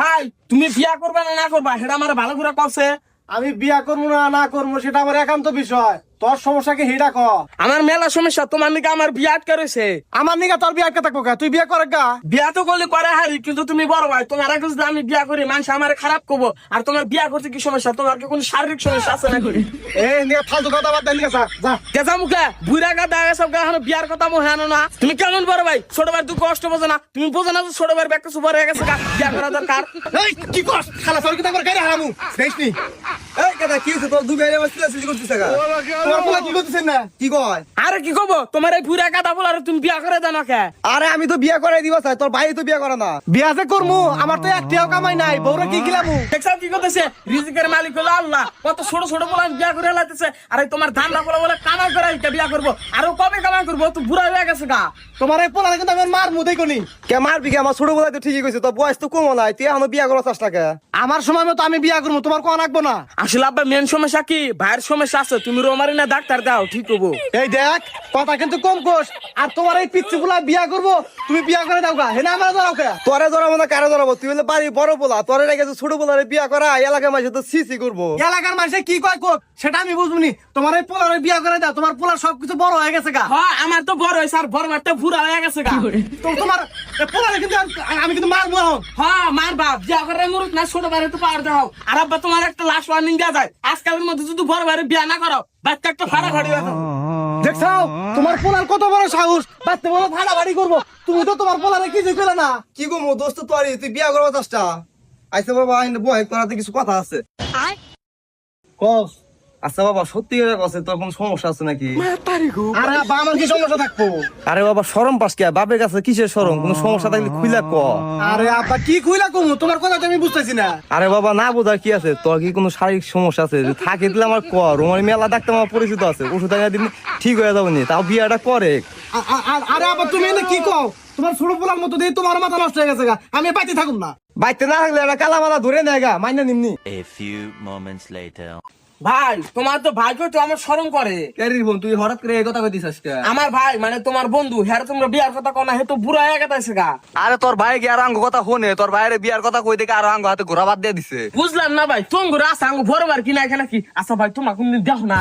ভাই তুমি বিয়া করবে না করবা সেটা আমার ভালো করে কছে। আমি বিয়া করবো না করবো সেটা আমার একান্ত বিষয়। তোর সমস্যা কি হিডা ক? আমার মেলা সমস্যা, তোমার নিকে আমার বিয়া আটকে রয়েছে। আমার নিগা তোর বিয়া আটকে থাকবো কা? তুই বিয়া করে গা। বিয়া তো করলে করে হারি, কিন্তু তুমি বড় ভাই, তোমার আগে যদি আমি বিয়া করি মানুষ আমার খারাপ করবো। আর তোমার বিয়া করতে কি সমস্যা? তোমার কি কোনো শারীরিক সমস্যা আছে না করি? এই নিয়ে ফালতু কথা বাদ দেন যা যা। কেজা মুখে বুড়া গা দেখা সব গা বিয়ার কথা মনে আনো না। তুমি কেমন বড় ভাই? ছোট ভাই তুই কষ্ট বোঝো না? তুমি বোঝো না যে ছোট ভাই ব্যাগ সুপার হয়ে গেছে, বিয়া করা দরকার। এই কি কস খালা সর কি তারপর গাড়ি হারামু দেখিসনি? এই কথা কি হইছে তোর? দুই গাড়ি বসে সিল করছিস গা। তোর পোলা কি করছিস না? কি কয়? আরে কি কব, তোমার এই বুড়া গাদা বলার তুমি বিয়া করে দেন না কে? আরে আমি তো বিয়া করাই দিব চাই, তোর ভাই তো বিয়া করে না। বিয়া যে করমু, আমার তো একটিও কামাই নাই, বউরে কি খিলামু? দেখছাও কি করতেছে? রিজিকের মালিক হলো আল্লাহ। কত ছোট ছোট বলা বিয়া করে লাইতেছে। আরে তোমার ধান্দা বলা বলে কামাই করে বিয়া করবো। আরো কবে কামাই করবো? তো বুড়া হয়ে গেছে গা। তোমার এই পোলা কিন্তু আমি মার মুদেই কোনি। কে মারবি কে? আমার ছোট বলাই তো ঠিকই কইছে, তোর বয়স তো কম নাই, তুই এখনো বিয়া করার চেষ্টা কে? আমার সময় মতো আমি বিয়া করবো, তোমার কোন রাখবো না। আসলে আব্বা মেন সমস্যা কি? ভাইয়ের সমস্যা আছে, তুমি রোমারি না ডাক্তার দাও, ঠিক হবো। এই দেখ কথা কিন্তু কম কোস। আর তোমার এই পিচ্ছি পোলা বিয়া করবো, তুমি বিয়া করে দাও গা। হেনা আমার ধরাও কে? তোরে ধরাবো না কারে ধরাবো? তুই হলে বাড়ি বড় পোলা, তোরে রেখে ছোট পোলারে বিয়া করা এলাকার মাঝে তো সিসি করবো। এলাকার মাঝে কি কয় কোক সেটা আমি বুঝবনি। তোমার এই পোলারে বিয়া করে দাও, তোমার পোলার সবকিছু বড় হয়ে গেছে গা। হ্যাঁ আমার তো বড় হয়েছে, আর বড় একটা বুড়া হয়ে গেছে গা। তো তোমার এই পোলারে কিন্তু আমি কিন্তু মারবো এখন। হ্যাঁ মার বাপ, বিয়া করে মরুক না, ছোট ভাইরে তো পাওয়ার দাও। আর আব্বা তোমার একটা লাস্ট ওয়ার্নিং দেওয়া যায়, আজকালের মধ্যে যদি বড় ভাইরে বিয়া না করো, বাচ্চা একটা ফাড়াফাড়ি হয়ে যাবে। দেখছাও তোমার পোলার কত বড় সাহস, বাচ্চা বড় ফাড়াফাড়ি করবো। তুমি তো তোমার পোলারে কিছু পেলে না। কি গো মো দোস্ত, তুই বিয়া করবো চেষ্টা আইসা বাবা বয় করাতে কিছু কথা আছে। কস আচ্ছা বাবা, সত্যি করে কসে তোর কোন সমস্যা আছে নাকি? আরে বাবা আমার কি সমস্যা থাকবো? আরে বাবা শরম পাস কে? বাপের কাছে কিসের শরম? কোন সমস্যা থাকলে খুইলা ক। আরে আব্বা কি খুইলা কমু? তোমার কথা তো আমি বুঝতেছি না। আরে বাবা না বোঝার কি আছে? তোর কি কোনো শারীরিক সমস্যা আছে? যদি থাকে দিলে আমার ক। রোমারি মেলা ডাক্তার আমার পরিচিত আছে, ওষুধ আগে দিন ঠিক হয়ে যাবে নি, তাও বিয়াটা করে। আরে আব্বা তুমি এনে কি কও? তোমার ছোট পোলার মতো দিয়ে তোমার মাথা নষ্ট হয়ে গেছে গা। আমি বাইতে থাকুম না। বাইতে না থাকলে এটা কালা মালা ধরে নেয় গা, মাইনা নিমনি। A few moments later. ভাই তোমার তো ভাইকে তো আমার শরম করে। ক্যারির বোন তুই হঠাৎ করে এই কথা কইতিস আজকে? আমার ভাই মানে তোমার বন্ধু, হ্যাঁ তোমরা বিয়ার কথা কও না, হে তো বুড়া হয়ে গেছে গা। আরে তোর ভাই কি আর আঙ্গ কথা শোনে? তোর ভাইয়ের বিয়ার কথা কই দেখে আর আঙ্গ হাতে ঘোরা বাদ দিয়ে দিছে। বুঝলাম না ভাই, তুমি রাস আঙ্গু ভরবার কিনা এখানে কি? আচ্ছা ভাই তোমার কোনদিন দেখো না।